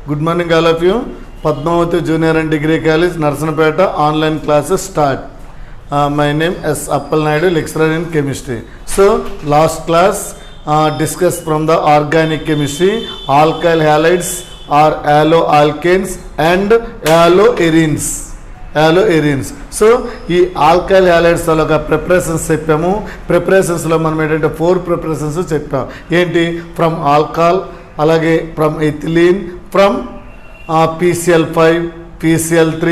Good morning all of you. Padmavati Junior and Degree College, Narsanapeta, online classes start. My name is Appal Naidu, lecturer in chemistry. So last class discussed from the organic chemistry, alkyl halides or alloalkanes and alloarenes. So ఈ alkyl halides యొక్క preparations చెప్పాము. ప్రిపరేషన్స్లో మనం ఏంటంటే 4 preparations చెప్పాము. ఏంటి? From alcohol, అలాగే from ethylene, from PCl5, PCl3,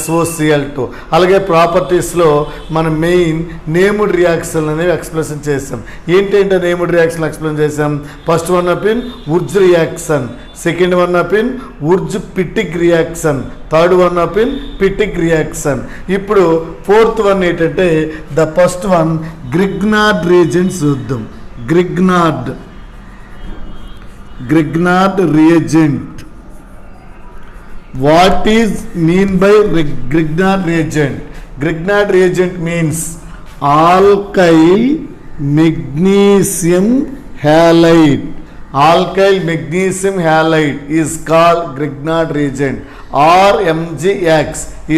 SOCl2. అలాగే ప్రాపర్టీస్లో మనం మెయిన్ నేమ్డ్ రియాక్షన్ అనేవి ఎక్స్ప్లెయిన్ చేసాం. ఏంటంటే నేమ్డ్ రియాక్షన్ ఎక్స్ప్లెయిన్ చేసాం. First one up in Wurtz reaction, second one up in Wurtz Fittig reaction, third one up in Fittig reaction. ఇప్పుడు fourth one ఏంటంటే the first one Grignard reagents చూద్దాం. Grignard reagent. What is mean by Grignard reagent? Grignard reagent means alkyl magnesium halide. Alkyl magnesium halide is called Grignard reagent, or MgX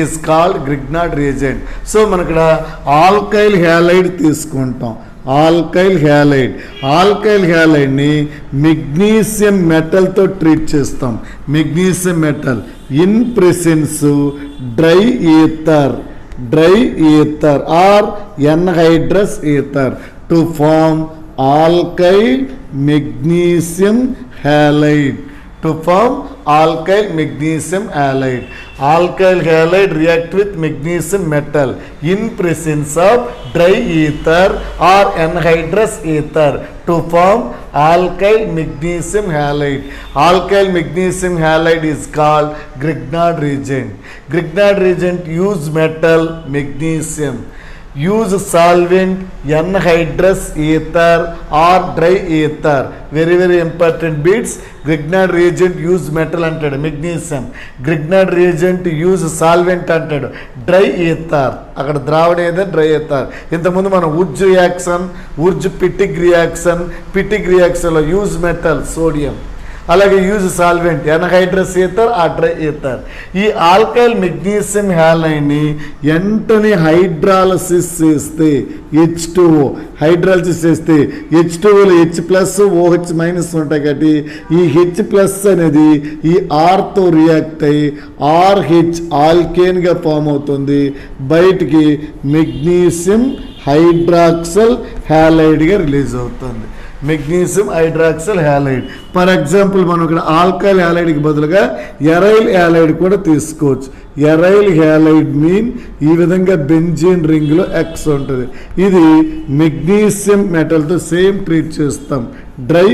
is called Grignard reagent. So మనకడ alkyl halide తీసుకుంటాం. Alkyl హ్యాలైడ్ని magnesium మెటల్తో treat చేస్తాం. Magnesium metal in presence dry ether or anhydrous ether to form alkyl magnesium halide. Alkyl halide react with magnesium metal in presence of dry ether or anhydrous ether to form alkyl magnesium halide. Alkyl magnesium halide is called Grignard reagent. Grignard reagent use metal magnesium, use solvent anhydrous ether or dry ether. Very important bits. Grignard reagent use metal అంటాడు, magnesium. Grignard reagent use solvent అంటాడు, dry ether. అక్కడ ద్రావణ ఏదో dry ether. ఇంతకుముందు మనం వుర్జ్ పిటిక్ రియాక్షన్లో use metal sodium, అలాగే use solvent anhydrous ether ఆ dry ether. ఈ alkyl magnesium హ్యాలైడ్ని వెంటనే హైడ్రాలసిస్ చేస్తే H2O, హైడ్రాలసిస్ చేస్తే H2Oలో H+OH- ఉంటాయి కాబట్టి ఈ H+ అనేది ఈ ఆర్తో రియాక్ట్ అయ్యి RH ఆల్కేన్గా ఫామ్ అవుతుంది. బయటికి మెగ్నీషియం హైడ్రాక్సల్ హ్యాలైడ్గా రిలీజ్ అవుతుంది. Magnesium hydroxyl halide. For example మనం ఇక్కడ ఆల్కైల్ హ్యాలైడ్కి బదులుగా ఎరైల్ హ్యాలైడ్ కూడా తీసుకోవచ్చు. ఎరైల్ హ్యాలైడ్ మీన్ ఈ విధంగా బెంజీన్ రింగ్లో X ఉంటుంది. ఇది మెగ్నీషియం మెటల్తో సేమ్ ట్రీట్ చేస్తాం, డ్రై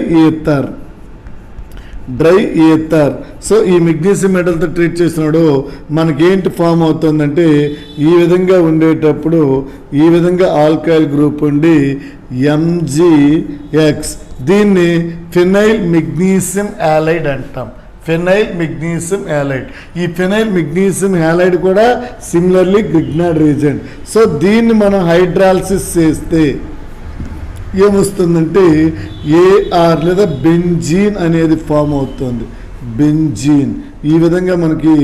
ఈథర్. సో ఈ మెగ్నీషియం మెటల్తో ట్రీట్ చేసినాడు మనకేంటి ఫామ్ అవుతుందంటే ఈ విధంగా ఉండేటప్పుడు ఈ విధంగా ఆల్కైల్ గ్రూప్ ఉండి MgX. దీన్ని ఫినైల్ మెగ్నీషియం హ్యాలైడ్ అంటాం. ఈ ఫినైల్ మెగ్నీషియం హ్యాలైడ్ కూడా సిమిలర్లీ గ్రిగ్నార్డ్ రియేజెంట్. సో దీన్ని మనం హైడ్రాలసిస్ చేస్తే ఏమొస్తుందంటే ఏఆర్ లేదా బెంజీన్ అనేది ఫామ్ అవుతుంది. ఈ విధంగా మనకి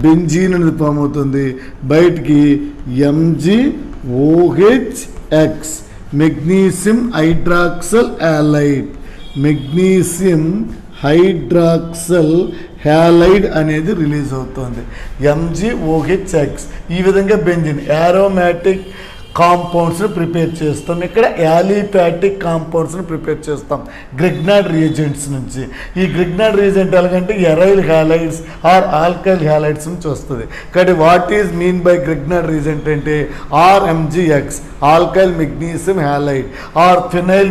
బెంజీన్ అనేది ఫామ్ అవుతుంది. బయటికి MgOH మెగ్నీషియం హైడ్రాక్సల్ హ్యాలైడ్ అనేది రిలీజ్ అవుతుంది. MgOH. ఈ విధంగా బెంజిన్ యారోమాటిక్ కాంపౌండ్స్ని ప్రిపేర్ చేస్తాం. ఇక్కడ యాలిఫాటిక్ కాంపౌండ్స్ని ప్రిపేర్ చేస్తాం గ్రిగ్నార్డ్ రియేజెంట్స్ నుంచి. ఈ గ్రిగ్నార్డ్ రియేజెంట్ ఎలాగంటే aryl halides or alkyl halides నుంచి వస్తుంది. కాబట్టి what is mean by Grignard reagent అంటే RMgX alkyl magnesium halide or phenyl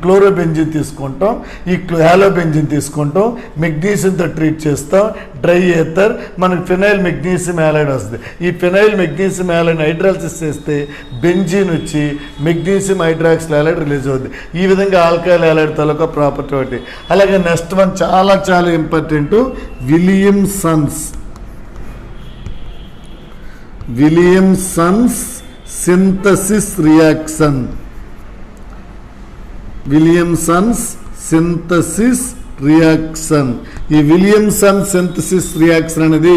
chlorobenzene తీసుకుంటాం, ఈ హ్యాలోబెంజిన్ తీసుకుంటాం, మెగ్నీషియంతో ట్రీట్ చేస్తాం, డ్రై ఈథర్, మనకి ఫినైల్ మెగ్నీషియం హ్యాలైడ్ వస్తుంది. ఈ ఫినైల్ మెగ్నీషియం హ్యాలైడ్ హైడ్రాలసిస్ చేస్తే బెంజీన్ వచ్చి మెగ్నీషియం హైడ్రాక్సల్ హ్యాలైడ్ రిలీజ్ అవుతుంది. ఈ విధంగా ఆల్కైల్ హ్యాలైడ్ తాలూకా ప్రాపర్టీ ఒకటి. అలాగే నెక్స్ట్ వన్ చాలా important, Williamson's synthesis reaction. Reaction. ఈ విలియమ్సన్ సింథసిస్ రియాక్షన్ అనేది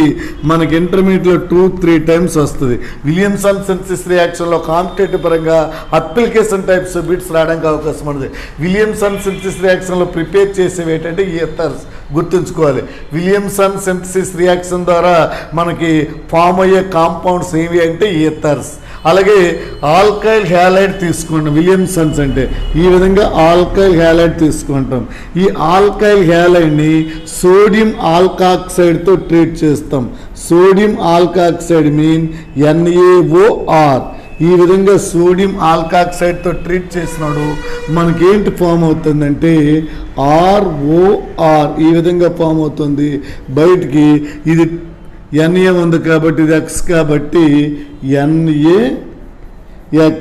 మనకి ఇంటర్మీడియట్లో 2-3 టైమ్స్ వస్తుంది. విలియమ్సన్ సింథసిస్ రియాక్షన్లో కాంపిటేటివ్ పరంగా అప్లికేషన్ టైప్స్ బిట్స్ రావడానికి అవకాశం ఉంది. విలియమ్సన్ సింథసిస్ రియాక్షన్లో ప్రిపేర్ చేసేవి ఏంటంటే ఈథర్స్ గుర్తుంచుకోవాలి. విలియమ్సన్ సింథసిస్ రియాక్షన్ ద్వారా మనకి ఫామ్ అయ్యే కాంపౌండ్స్ ఏవి అంటే ఈథర్స్. అలాగే ఆల్కైల్ హ్యాలైడ్ తీసుకుంటాం. విలియమ్సన్స్ అంటే ఈ విధంగా ఆల్కైల్ హ్యాలైడ్ తీసుకుంటాం. ఈ ఆల్కైల్ హ్యాలైడ్ని సోడియం ఆల్కాక్సైడ్తో ట్రీట్ చేస్తాం. Sodium alkoxide mean NaOR. ఈ విధంగా సోడియం ఆల్కాక్సైడ్తో ట్రీట్ చేసినాడు మనకేంటి ఫామ్ అవుతుందంటే ROR. ఈ విధంగా ఫామ్ అవుతుంది బయటికి. ఇది Na ఉంది కాబట్టి ఇది X కాబట్టి NaX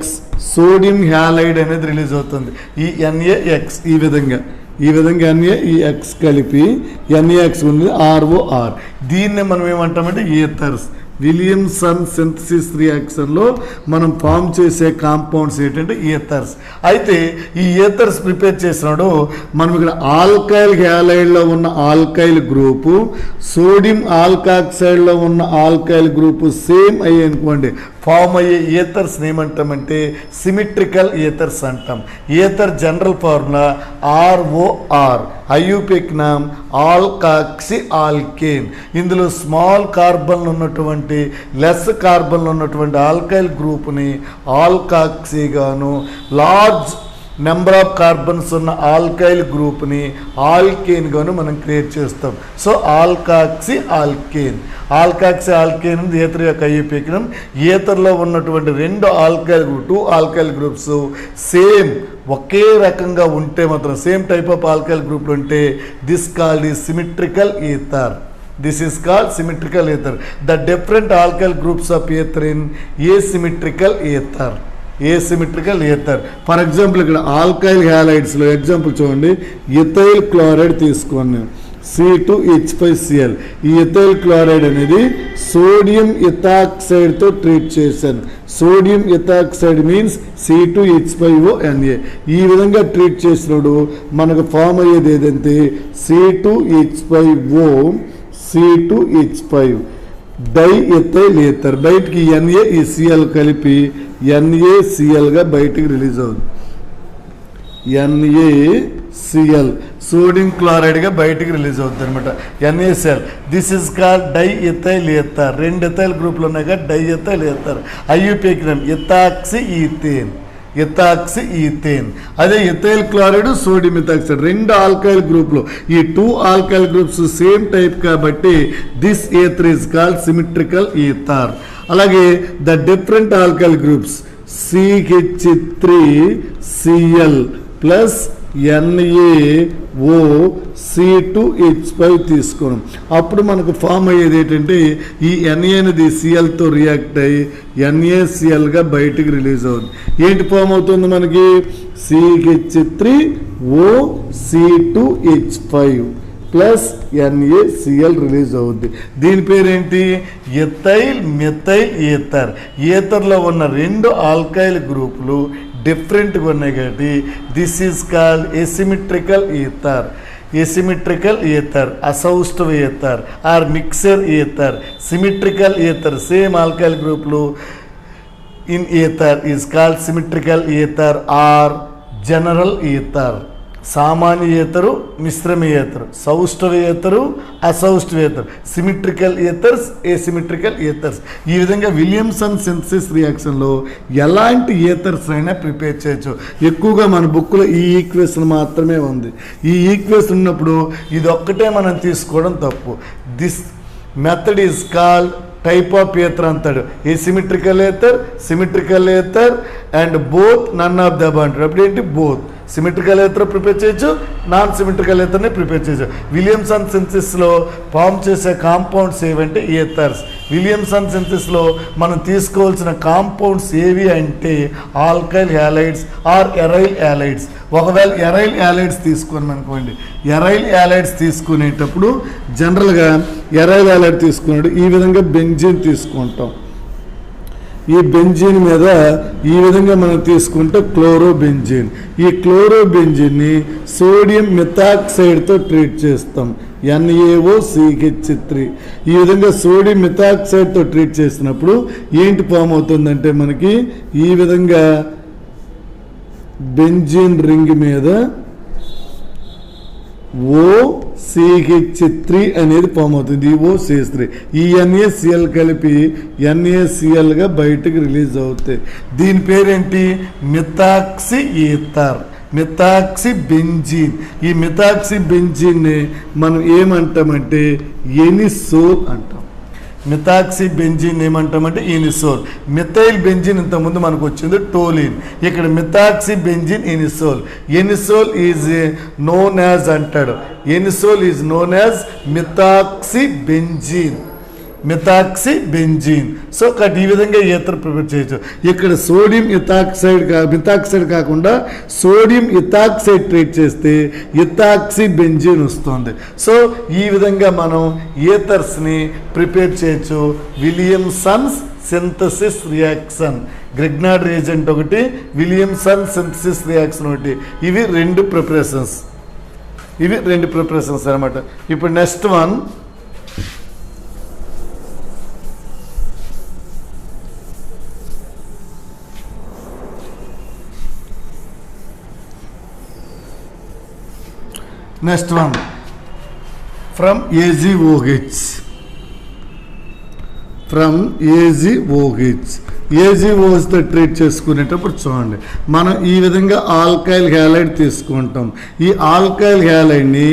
సోడియం హ్యాలైడ్ అనేది రిలీజ్ అవుతుంది. ఈ NaX ఈ విధంగా Na ఈ X కలిపి NaX ఉంది ROR. దీన్నే మనం ఏమంటామంటే ఈథర్స్. విలియమ్సన్ సింథసిస్ రియాక్షన్లో మనం ఫామ్ చేసే కాంపౌండ్స్ ఏంటంటే ఈథర్స్. అయితే ఈ ఈథర్స్ ప్రిపేర్ చేసినాడు మనం ఇక్కడ ఆల్కైల్ హ్యాలైడ్లో ఉన్న ఆల్కైల్ గ్రూపు సోడియం ఆల్కాక్సైడ్లో ఉన్న ఆల్కైల్ గ్రూపు సేమ్ అయ్యి అనుకోండి ఫామ్ అయ్యే ఈథర్స్ ఏమంటామంటే సిమెట్రికల్ ఈథర్స్ అంటాం. Ether general formula ROR. ఐయుపిక్ నామ్ ఆల్కాక్సి ఆల్కేన్. ఇందులో స్మాల్ కార్బన్లు ఉన్నటువంటి లెస్ కార్బన్లు ఉన్నటువంటి ఆల్కైల్ గ్రూప్ని ఆల్కాక్సీగాను, లార్జ్ నెంబర్ ఆఫ్ కార్బన్స్ ఉన్న ఆల్కైల్ గ్రూప్ని ఆల్కేన్ గాను మనం క్రియేట్ చేస్తాం. So ఆల్కాక్సి alkane. ఆల్కాక్సి ఆల్కేన్ ఈథర్ యొక్క ఐయుపిక్నం. ఈథర్లో ఉన్నటువంటి 2 ఆల్కైల్ గ్రూప్స్ సేమ్ ఒకే రకంగా ఉంటే మాత్రం సేమ్ టైప్ ఆఫ్ ఆల్కైల్ గ్రూప్లు ఉంటే దిస్ కాల్డ్ ఈ symmetrical ether. This is called symmetrical ether. The different alkyl groups of ether in asymmetrical ether. Asymmetrical ether. For example, ఇక్కడ alkyl హ్యాలైడ్స్లో example చూడండి. Ethyl chloride తీసుకోండి C2H5Cl. ఈ ethyl chloride అనేది sodium ఇథాక్సైడ్తో treat చేశాను. Sodium ethoxide means C2H5ONa. ఈ విధంగా treat చేసినప్పుడు మనకు ఫామ్ అయ్యేది ఏదంటే C2H5O C2H5 డైఇథైల్ ఈథర్. బయటికి Na ఈ Cl కలిపి NaClగా బయటికి రిలీజ్ అవుతుంది. NaCl సోడియం క్లోరైడ్గా బయటికి రిలీజ్ అవుతుంది అనమాట. NaCl. This is called diethyl ether. 2 ethyl గ్రూపులు ఉన్నాయి కదా diethyl ether. IUPAC name ethoxy ethane. Ethoxy ethane. అదే ethyl chloride sodium ethoxide 2 alkyl గ్రూప్లు. ఈ 2 ఆల్కైల్ గ్రూప్స్ సేమ్ టైప్ కాబట్టి this ether is called symmetrical ether. అలాగే the different alkyl groups CH3Cl plus NaO C2H5 తీసుకున్నాం. అప్పుడు మనకు ఫామ్ అయ్యేది ఏంటంటే ఈ Na అనేది Clతో రియాక్ట్ అయ్యి NaClగా బయటికి రిలీజ్ అవుతుంది. ఏంటి ఫామ్ అవుతుంది మనకి CH3O C2H5 plus NaCl release అవుద్ది. దీని పేరేంటి ఎథైల్ మిథైల్ ఈథర్. ఈథర్లో ఉన్న 2 ఆల్కైల్ గ్రూపులు డిఫరెంట్గా ఉన్నాయి కాబట్టి this is called asymmetrical ether. Asymmetrical ether, అసౌష్ఠవ ether or mixer ether, symmetrical ether same alkyl గ్రూపులు in ether is called symmetrical ether or general ether. సామాన్య ఈథరు, మిశ్రమ ఈథరు, సౌష్ఠవ ఈథరు, అసౌష్ఠవ ఈథరు, సిమెట్రికల్ ఈథర్స్, ఏసిమెట్రికల్ ఈథర్స్. ఈ విధంగా విలియమ్సన్ సింథసిస్ రియాక్షన్లో ఎలాంటి ఈథర్స్ అయినా ప్రిపేర్ చేయొచ్చు. ఎక్కువగా మన బుక్లో ఈ ఈక్వేషన్ మాత్రమే ఉంది. ఈ ఈక్వేషన్ ఉన్నప్పుడు ఇది ఒక్కటే మనం తీసుకోవడం తప్పు. This method is called type of ether అంటాడు. Asymmetrical ether, symmetrical ether and both none of the above అంటాడు. అప్పుడు ఏంటి బోత్ సిమెట్రికల్ ఈథర్ ప్రిపేర్ చేయొచ్చు, నాన్ సిమెట్రికల్ ఈథర్ని ప్రిపేర్ చేయొచ్చు. విలియమ్సన్ సింథసిస్లో ఫామ్ చేసే కాంపౌండ్స్ ఏవంటే ఈథర్స్. విలియమ్సన్ సింథసిస్లో మనం తీసుకోవాల్సిన కాంపౌండ్స్ ఏవి అంటే alkyl halides or aryl halides. ఒకవేళ ఎరైల్ హ్యాలైడ్స్ తీసుకున్నాం అనుకోండి, ఎరైల్ హ్యాలైడ్స్ తీసుకునేటప్పుడు జనరల్గా ఎరైల్ హ్యాలైడ్ తీసుకున్నాడు ఈ విధంగా బెంజీన్ తీసుకుంటాం. ఈ బెంజీన్ మీద ఈ విధంగా మనం తీసుకుంటే క్లోరోబెంజీన్. ఈ క్లోరోబెంజీన్ని సోడియం మిథాక్సైడ్తో ట్రీట్ చేస్తాం, NaOCH3. ఈ విధంగా సోడియం మిథాక్సైడ్తో ట్రీట్ చేసినప్పుడు ఏంటి ఫామ్ అవుతుందంటే మనకి ఈ విధంగా బెంజీన్ రింగ్ మీద OCH3 అనేది ఫామ్ అవుతుంది. ఈ OCH3 ఈ NaCl కలిపి NaClగా బయటకు రిలీజ్ అవుతాయి. దీని పేరేంటి? Methoxy ether, methoxy benzene. ఈ మిథాక్సి బెంజీన్ని మనం ఏమంటామంటే ఎనిసోల్ అంటాం. మిథాక్సి బెంజీన్ ఏమంటామంటే ఎనిసోల్. మిథైల్ బెంజీన్ ఇంతకుముందు మనకు వచ్చింది టోలిన్. ఇక్కడ methoxy benzene anisole. Anisole is known as అంటాడు, anisole is known as methoxy benzene, methoxy benzene. So కాబట్టి ఈ విధంగా ఈథర్ ప్రిపేర్ చేయొచ్చు. ఇక్కడ సోడియం మిథాక్సైడ్ కాకుండా సోడియం ఇథాక్సైడ్ ట్రీట్ చేస్తే ఇథాక్సి బెంజీన్ వస్తుంది. సో ఈ విధంగా మనం ఈథర్స్ని ప్రిపేర్ చేయొచ్చు. Williamson's synthesis reaction, Grignard reagent ఒకటి, విలియమ్సన్ సింథసిస్ రియాక్షన్ ఒకటి. ఇవి రెండు ప్రిపరేషన్స్ అనమాట. ఇప్పుడు నెక్స్ట్ వన్ from AgOH. AgOHతో ట్రీట్ చేసుకునేటప్పుడు చూడండి, మనం ఈ విధంగా ఆల్కైల్ హ్యాలైడ్ తీసుకుంటాం. ఈ ఆల్కైల్ హ్యాలైడ్ని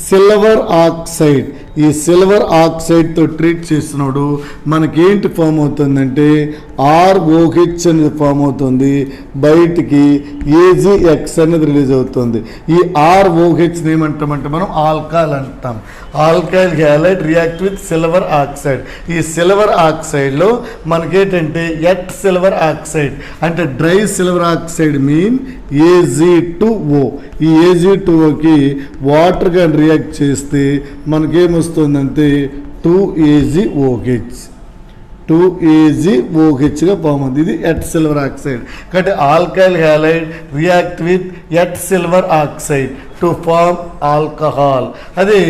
సిల్వర్ ఆక్సైడ్, ఈ సిల్వర్ ఆక్సైడ్తో ట్రీట్ చేసినప్పుడు మనకేంటి ఫామ్ అవుతుందంటే ROH అనేది ఫామ్ అవుతుంది, బయటికి AgX అనేది రిలీజ్ అవుతుంది. ఈ ROHని ఏమంటామంటే మనం ఆల్కహాల్ అంటాం. Alkyl halide react with silver oxide. ఈ సిల్వర్ ఆక్సైడ్లో మనకేంటంటే ఎట్ సిల్వర్ ఆక్సైడ్ అంటే dry silver oxide mean Ag2O. ఈ Ag2Oకి వాటర్ కానీ రియాక్ట్ చేస్తే మనకేమొస్తుందంటే 2AgOHగా ఫామ్ అవుతుంది. ఇది ఎట్ సిల్వర్ ఆక్సైడ్. కాబట్టి alkyl halide react with wet silver oxide to form alcohol. అదే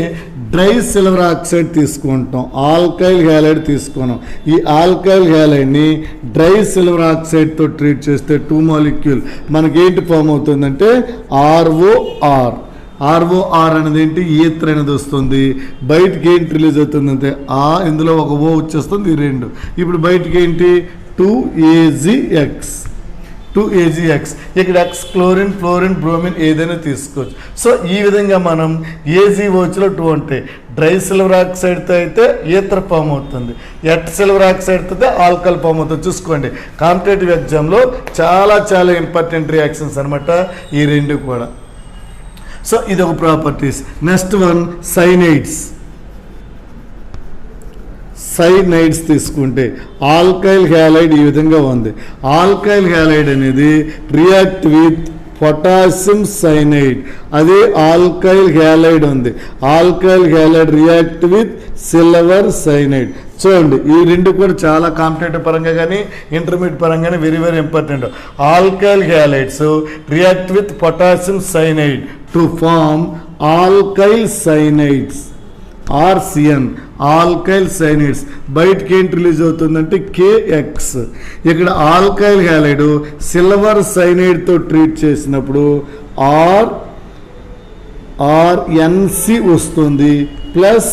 డ్రై సిల్వర్ ఆక్సైడ్ తీసుకుంటాం, ఆల్కైల్ హ్యాలైడ్ తీసుకున్నాం. ఈ ఆల్కైల్ హ్యాలైడ్ని డ్రై సిల్వర్ ఆక్సైడ్తో ట్రీట్ చేస్తే 2 మాలిక్యూల్ మనకేంటి ఫామ్ అవుతుందంటే ROR అనేది ఏంటి? ఈథర్ అనేది వస్తుంది. బయటికి ఏంటి రిలీజ్ అవుతుందంటే ఇందులో ఒక O వచ్చేస్తుంది, ఈ రెండు. ఇప్పుడు బయటికి ఏంటి? 2AgX. ఇక్కడ X క్లోరిన్, ఫ్లోరిన్, బ్రోమిన్ ఏదైనా తీసుకోవచ్చు. సో ఈ విధంగా మనం AgOHలో 2 ఉంటాయి. డ్రై సిల్వర్ ఆక్సైడ్తో అయితే ఈథర్ ఫామ్ అవుతుంది, ఎట్ సిల్వర్ ఆక్సైడ్తో అయితే ఆల్కహాల్ ఫామ్ అవుతుంది. చూసుకోండి, కాంపిటేటివ్ ఎగ్జామ్లో చాలా ఇంపార్టెంట్ రియాక్షన్స్ అనమాట ఈ రెండు కూడా. సో ఇది ఒక ప్రాపర్టీస్. నెక్స్ట్ వన్ సైనైడ్స్ తీసుకుంటే ఆల్కైల్ హ్యాలైడ్ ఈ విధంగా ఉంది. ఆల్కైల్ హ్యాలైడ్ అనేది రియాక్ట్ విత్ పొటాషియం సైనైడ్. అదే ఆల్కైల్ హ్యాలైడ్ ఉంది. Alkyl halide react with silver cyanide. చూడండి, ఈ రెండు కూడా చాలా కాంపిటేటివ్ పరంగా కానీ ఇంటర్మీడియట్ పరంగా కానీ very important. Alkyl halides react with potassium cyanide to form alkyl cyanides, RCN, alkyl cyanides. బయటకి ఏంటి రిలీజ్ అవుతుందంటే KX. ఇక్కడ ఆల్కైల్ హ్యాలైడ్ సిల్వర్ సైనైడ్తో ట్రీట్ చేసినప్పుడు RNC వస్తుంది ప్లస్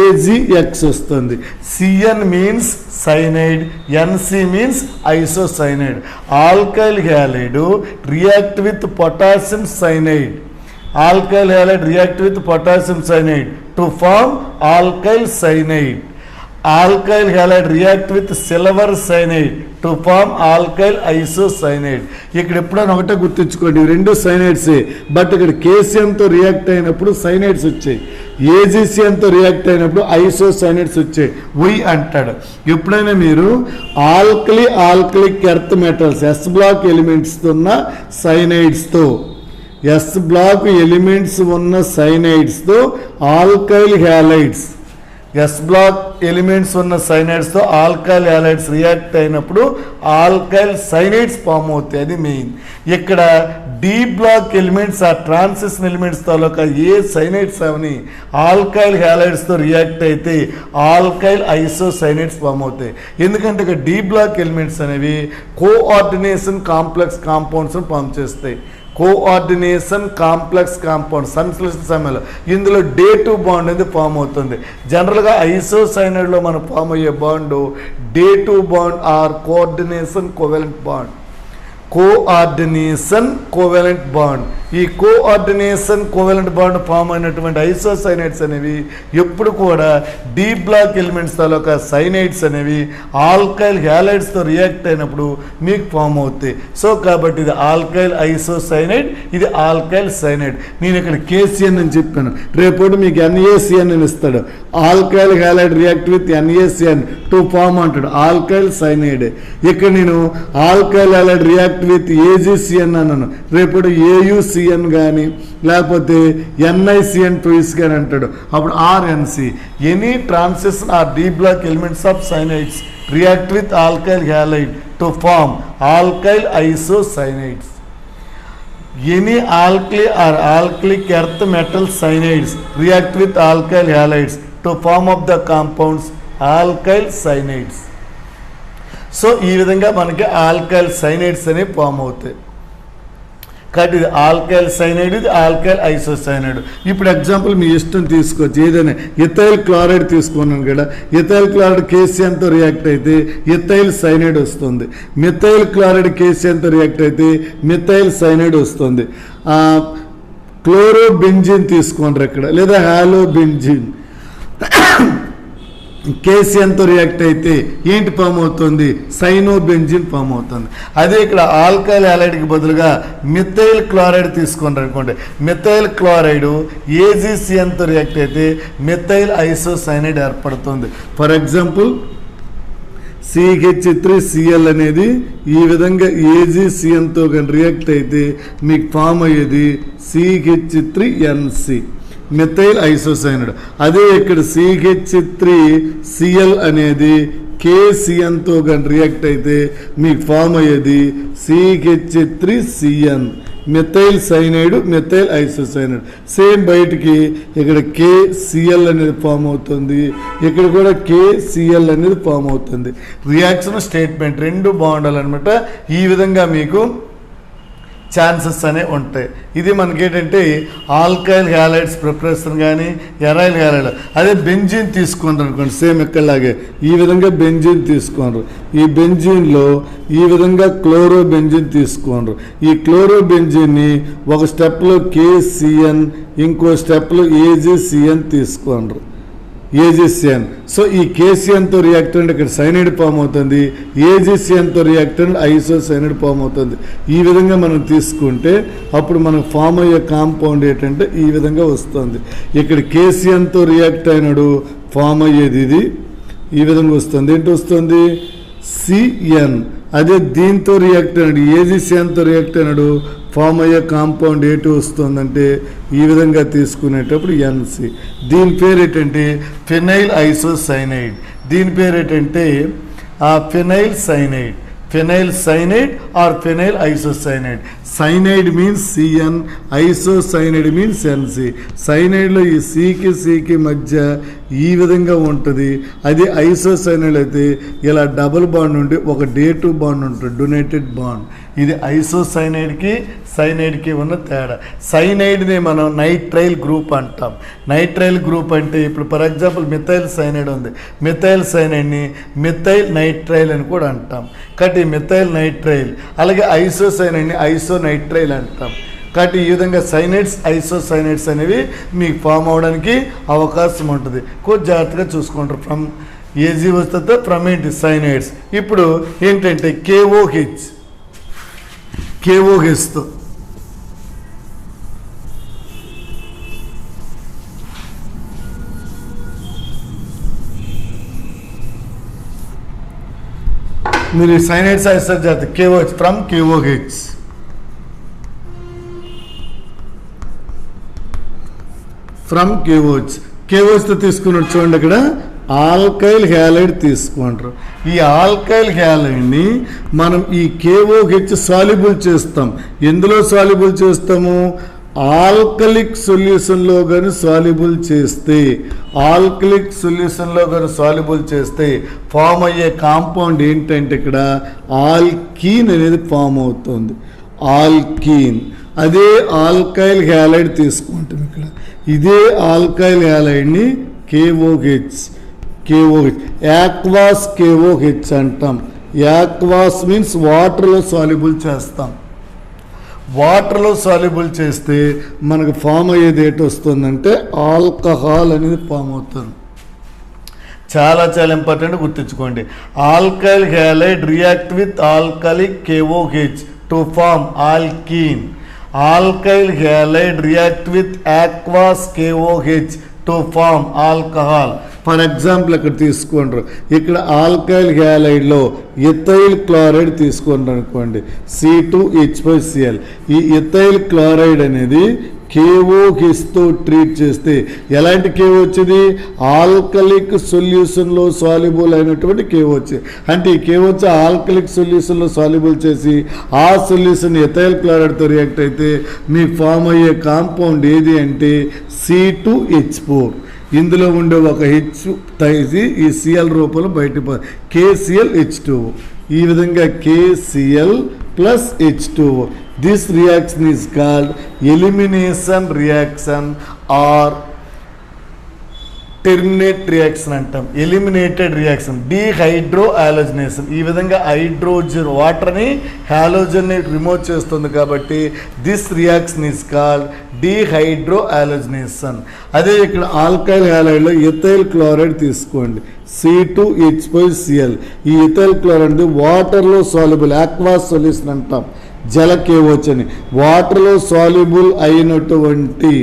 AgX వస్తుంది. CN means cyanide, NC means isocyanide. Alkyl halide react with potassium cyanide, alkyl halide react with potassium cyanide to form alkyl cyanide. Alkyl halide react with silver cyanide to form alkyl isocyanide. ఇక్కడ ఎప్పుడైనా ఒకటే గుర్తుంచుకోండి, రెండు సైనైడ్సే. But ఇక్కడ కేసియంతో react అయినప్పుడు cyanides వచ్చాయి, ఏజీసీఎంతో react అయినప్పుడు ఐసోసైనైడ్స్ వచ్చాయి. వై అంటాడు. ఎప్పుడైనా మీరు alkaline earth metals S block elements ఉన్న సైనైడ్స్తో, S బ్లాక్ ఎలిమెంట్స్ ఉన్న సైనైడ్స్తో alkyl halides S block elements ఉన్న సైనైడ్స్తో ఆల్కైల్ హ్యాలైడ్స్ రియాక్ట్ అయినప్పుడు ఆల్కైల్ సైనైడ్స్ ఫామ్ అవుతాయి. అది మెయిన్. ఇక్కడ డి బ్లాక్ ఎలిమెంట్స్ ఆ ట్రాన్సిషన్ ఎలిమెంట్స్ తాలూకా ఏ సైనైడ్స్ అవని ఆల్కైల్ హ్యాలైడ్స్తో రియాక్ట్ అయితే ఆల్కైల్ ఐసోసైనైడ్స్ ఫామ్ అవుతాయి. ఎందుకంటే ఇక్కడ డి బ్లాక్ ఎలిమెంట్స్ అనేవి కోఆర్డినేషన్ కాంప్లెక్స్ కాంపౌండ్స్ని ఫామ్ చేస్తాయి. కోఆర్డినేషన్ కాంప్లెక్స్ కాంపౌండ్ సంశ్లిష్ట సమయంలో ఇందులో డే టు బాండ్ అనేది ఫామ్ అవుతుంది. జనరల్గా ఐసోసైనైడ్లో మనం ఫామ్ అయ్యే bond dative bond or coordination covalent bond. Coordination covalent bond. ఈ కోఆర్డినేషన్ కోవెలెంట్ బాండ్ ఫామ్ అయినటువంటి ఐసోసైనైడ్స్ అనేవి ఎప్పుడు కూడా డి బ్లాక్ ఎలిమెంట్స్ తాలూకా సైనైడ్స్ అనేవి ఆల్కైల్ హ్యాలైడ్స్తో రియాక్ట్ అయినప్పుడు మీకు ఫామ్ అవుతాయి. సో కాబట్టి ఇది ఆల్కైల్ ఐసోసైనైడ్, ఇది ఆల్కైల్ సైనైడ్. నేను ఇక్కడ కేసిఎన్ అని చెప్పాను, రేపు మీకు ఎన్ఏసిఎన్ అని ఇస్తాడు. Alkyl halide react with NaCN to form అంటాడు ఆల్కైల్ సైనైడ్. ఇక్కడ నేను alkyl halide react with AgCN అన్నాను, రేపు ఏయుసిఎన్ కానీ లేకపోతే ఎన్ఐసిఎన్ టూయిస్ కానీ అంటాడు. అప్పుడు RNC. Any transition or D block elements of cyanides react with alkyl halide to form alkyl isocyanides. Any alkali or alkalic earth metal cyanides react with alkyl halides to form up the compounds alkyl cyanides. So ఈ విధంగా మనకి alkyl cyanides అనేవి form అవుతాయి. కాబట్టి ఇది alkyl cyanide, ఇది alkyl isocyanide. ఇప్పుడు example మీ ఇష్టం తీసుకోవచ్చు, ఏదైనా ఇథైల్ క్లోరైడ్ తీసుకున్నాను కదా, ఇథైల్ క్లోరైడ్ కేసిఎన్తో రియాక్ట్ అయితే ఇథైల్ సైనైడ్ వస్తుంది. మిథైల్ క్లోరైడ్ కేసిఎన్తో రియాక్ట్ అయితే మిథైల్ సైనైడ్ వస్తుంది. క్లోరోబెంజిన్ తీసుకోండి ఇక్కడ, లేదా హాలోబెంజిన్ కేసిఎన్తో రియాక్ట్ అయితే ఏంటి ఫామ్ అవుతుంది? సైనోబెంజిన్ ఫామ్ అవుతుంది. అదే ఇక్కడ ఆల్కైల్ హ్యాలైడ్కి బదులుగా మిథైల్ క్లోరైడ్ తీసుకుంటారు అనుకోండి, మిథైల్ క్లోరైడ్ ఏజీసీఎన్తో రియాక్ట్ అయితే మిథైల్ ఐసోసైనైడ్ ఏర్పడుతుంది. ఫర్ ఎగ్జాంపుల్ CH3Cl అనేది ఈ విధంగా ఏజీసీఎన్తో కానీ రియాక్ట్ అయితే మీకు ఫామ్ అయ్యేది CH3NC మిథైల్ ఐసోసైనైడ్. అదే ఇక్కడ CH3Cl అనేది KCNతో కానీ రియాక్ట్ అయితే మీకు ఫామ్ అయ్యేది CH3CN methyl cyanide, methyl isocyanide. Same బయటికి ఇక్కడ KCl అనేది ఫామ్ అవుతుంది, ఇక్కడ కూడా KCl అనేది ఫామ్ అవుతుంది. రియాక్షన్ స్టేట్మెంట్ రెండు బాగుండాలన్నమాట. ఈ విధంగా మీకు ఛాన్సెస్ అనేవి ఉంటాయి. ఇది మనకేంటంటే ఆల్కైల్ హ్యాలైడ్స్ ప్రిపరేషన్ కానీ ఎరైల్ హ్యాలైడ్. అదే బెంజిన్ తీసుకుంటారు అనుకోండి, సేమ్ ఇక్కడలాగే ఈ విధంగా బెంజిన్ తీసుకోండి. ఈ బెంజిన్లో ఈ విధంగా క్లోరోబెంజిన్ తీసుకోండి. ఈ క్లోరోబెంజిన్ని ఒక స్టెప్లో KCN, ఇంకో స్టెప్లో AgCN తీసుకోండి, ఏజీసీఎన్. సో ఈ కేసిఎన్తో రియాక్ట్ అంటే ఇక్కడ సైనైడ్ ఫామ్ అవుతుంది, ఏజీసీఎన్తో రియాక్ట్ అంటే ఐసోసైనైడ్ ఫామ్ అవుతుంది. ఈ విధంగా మనం తీసుకుంటే అప్పుడు మనకు ఫామ్ అయ్యే కాంపౌండ్ ఏంటంటే ఈ విధంగా వస్తుంది. ఇక్కడ కేసిఎన్తో రియాక్ట్ అయినాడు ఫామ్ అయ్యేది ఇది ఈ విధంగా వస్తుంది. ఏంటి వస్తుంది? CN. అదే దీంతో రియాక్ట్ అయినాడు ఏజీసీఎన్తో రియాక్ట్ అయినాడు ఫామ్ అయ్యే కాంపౌండ్ ఏటి వస్తుందంటే ఈ విధంగా తీసుకునేటప్పుడు NC. దీని పేరు ఏంటంటే ఫినైల్ ఐసోసైనైడ్. దీని పేరు ఏంటంటే phenyl cyanide. Phenyl cyanide or phenyl isocyanide. Cyanide means CN, isocyanide means NC. సైనైడ్లో ఈ సికి మధ్య ఈ విధంగా ఉంటుంది. అది ఐసోసైనైడ్ అయితే ఇలా డబుల్ బాండ్ ఉండి ఒక డే టు బాండ్ ఉంటుంది, డొనేటెడ్ బాండ్. ఇది ఐసోసైనైడ్కి సైనైడ్కి ఉన్న తేడా. సైనైడ్ని మనం నైట్రైల్ గ్రూప్ అంటాం. నైట్రైల్ గ్రూప్ అంటే ఇప్పుడు ఫర్ ఎగ్జాంపుల్ మిథైల్ సైనైడ్ ఉంది, మిథైల్ సైనైడ్ని మిథైల్ నైట్రైల్ అని కూడా అంటాం. కాబట్టి మిథైల్ నైట్రైల్. అలాగే ఐసోసైనైడ్ని ఐసోనైట్రైల్ అంటాం. కాబట్టి ఈ విధంగా సైనైడ్స్ ఐసోసైనైడ్స్ అనేవి మీకు ఫామ్ అవడానికి అవకాశం ఉంటుంది. కొంచెం జాగ్రత్తగా చూసుకుంటారు. ఫ్రమ్ ఏజీ వస్తే ఫ్రమ్ ఏంటి సైనైడ్స్. ఇప్పుడు ఏంటంటే KOHతో మీరు సైనైడ్స్ ఐసోసైనైడ్స్ జాగ్రత్త. KOH from KOH. From KOH. కేఓహెచ్తో తీసుకున్నాడు చూడండి, ఇక్కడ ఆల్కైల్ హ్యాలైడ్ తీసుకుంటారు. ఈ ఆల్కైల్ హ్యాలైడ్ని మనం ఈ కేఓహెచ్ సాల్యుబుల్ చేస్తాం. ఎందులో సాల్యుబుల్ చేస్తాము? ఆల్కలిక్ సొల్యూషన్లో కానీ సాల్యుబుల్ చేస్తే, ఆల్కలిక్ సొల్యూషన్లో కానీ సాల్యుబుల్ చేస్తే ఫామ్ అయ్యే కాంపౌండ్ ఏంటంటే ఇక్కడ ఆల్కీన్ అనేది ఫామ్ అవుతుంది. ఆల్కీన్. అదే ఆల్కైల్ హ్యాలైడ్ తీసుకుంటాం. ఇక్కడ ఇదే ఆల్కైల్ హ్యాలైడ్ని కేఓహెచ్ యాక్వాస్ కేఓహెచ్ అంటాం. యాక్వాస్ మీన్స్ వాటర్లో సాల్యుబుల్ చేస్తాం. వాటర్లో సాల్యుబుల్ చేస్తే మనకు ఫామ్ అయ్యేది ఏంటి వస్తుందంటే ఆల్కహాల్ అనేది ఫామ్ అవుతుంది. చాలా చాలా ఇంపార్టెంట్, గుర్తుంచుకోండి. Alkyl halide react with alkaline KOH to form alkene. Alkyl halide react with aqueous KOH to form alcohol. For example ఇక్కడ తీసుకుంటారు, ఇక్కడ ఆల్కైల్ హ్యాలైడ్లో ఇథైల్ క్లోరైడ్ తీసుకుంటారు అనుకోండి, C2H5Cl. ఈ ఇథైల్ క్లోరైడ్ అనేది కేఓహెచ్తో ట్రీట్ చేస్తే ఎలాంటి కేఓహెచ్ ఇది? ఆల్కలిక్ సొల్యూషన్లో సాల్యుబుల్ అయినటువంటి కేఓహెచ్. అంటే ఈ కేఓహెచ్ ఆల్కలిక్ సొల్యూషన్లో సాల్యుబుల్ చేసి ఆ సొల్యూషన్ ఎథైల్ క్లోరైడ్తో రియాక్ట్ అయితే మీకు ఫామ్ అయ్యే కాంపౌండ్ ఏది అంటే C2H4. ఇందులో ఉండే ఒక హెచ్ తైసి ఈ సిఎల్ రూపంలో బయట KClH2. ఈ విధంగా KCl plus H2O. This reaction is called elimination reaction or terminate reaction అంటాం. Eliminated reaction, dehydrohalogenation. ఈ విధంగా హైడ్రోజన్ వాటర్ని హాలోజన్ని రిమూవ్ చేస్తుంది కాబట్టి this reaction is called dehydrohalogenation. అదే ఇక్కడ ఆల్కైల్ హ్యాలైడ్లో ఇథైల్ క్లోరైడ్ తీసుకోండి, C2H5Cl. ఈ ఇథైల్ క్లోరైడ్ వాటర్లో సాల్యుబుల్ ఆక్వాస్ సొల్యూషన్ అంటాం. జల కేఓహెచ్ అని వాటర్లో సాల్యుబుల్ అయినటువంటి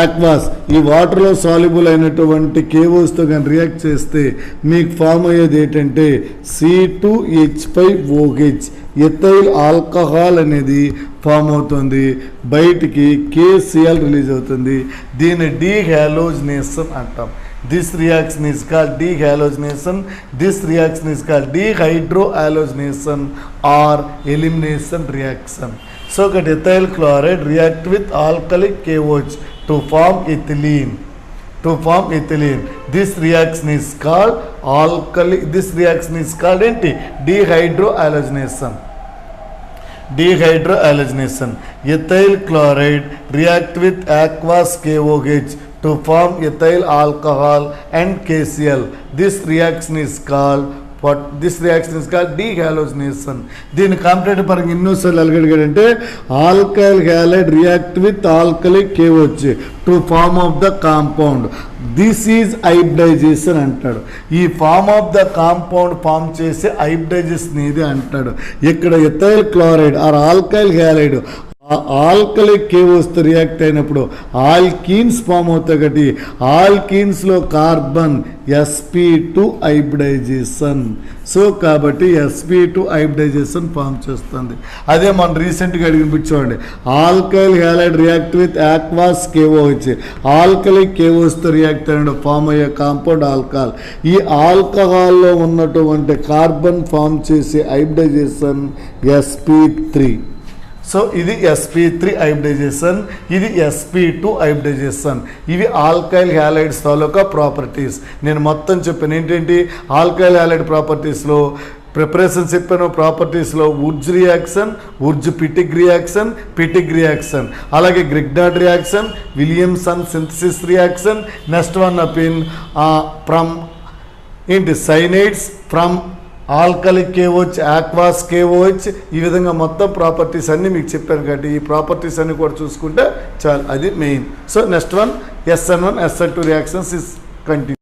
ఆక్వాస్, ఈ వాటర్లో సాల్యుబుల్ అయినటువంటి కేఓహెచ్తో కానీ రియాక్ట్ చేస్తే మీకు ఫామ్ అయ్యేది ఏంటంటే C2H5OH. ఎథైల్ ఆల్కహాల్ అనేది ఫామ్ అవుతుంది, బయటికి KCl రిలీజ్ అవుతుంది. దీన్ని డీహాలోజనేషన్ అంటాం. This reaction is called dehalogenation. This reaction is called dehydrohalogenation or elimination reaction. So, ethyl chloride react with alkalic KOH to form ethylene. This reaction is called This reaction is called dehydrohalogenation. Ethyl chloride react with aqueous KOH to form ethyl alcohol and KCl. This reaction is called dehalogenation. దీని competitive పరంగా ఎన్నోసార్లు అడిగాడంటే alkyl halide react with alkaline KOH to form of the compound. This is hybridization అంటాడు. ఈ form of the compound form చేసి hybridization ఇది అంటాడు. ఇక్కడ ethyl chloride or alkyl halide alkaline కేఓహెచ్తో రియాక్ట్ అయినప్పుడు ఆల్కీన్స్ ఫామ్ అవుతాయి కాబట్టి ఆల్కీన్స్లో కార్బన్ sp2 హైబ్రిడైజేషన్. సో కాబట్టి sp2 హైబ్రిడైజేషన్ ఫామ్ చేస్తుంది. అదే మనం రీసెంట్గా అడిగిపించండి, alkyl halide react with aqueous KOH. Alcoholic కేఓహెచ్తో రియాక్ట్ అయిన ఫామ్ అయ్యే కాంపౌండ్ ఆల్కహాల్. ఈ ఆల్కహాల్లో ఉన్నటువంటి కార్బన్ ఫామ్ చేసే హైబ్రిడైజేషన్ sp3. సో ఇది sp3 హైబ్రిడైజేషన్, ఇది sp2 హైబ్రిడైజేషన్. ఇవి ఆల్కైల్ హ్యాలైడ్స్ తాలూకా ప్రాపర్టీస్. నేను మొత్తం చెప్పాను ఏంటంటే ఆల్కైల్ హ్యాలైడ్ ప్రాపర్టీస్లో ప్రిపరేషన్ చెప్పాను. ప్రాపర్టీస్లో Wurtz reaction, Wurtz Fittig reaction, అలాగే Grignard reaction, Williamson synthesis reaction. Next one అపిన్ from cyanides from alcoholic KOH, aqueous KOH. ఈ విధంగా మొత్తం ప్రాపర్టీస్ అన్నీ మీకు చెప్పాను కాబట్టి ఈ ప్రాపర్టీస్ అన్నీ కూడా చూసుకుంటే చాలు, అది main. So next one SN1 SN2 reactions is continue.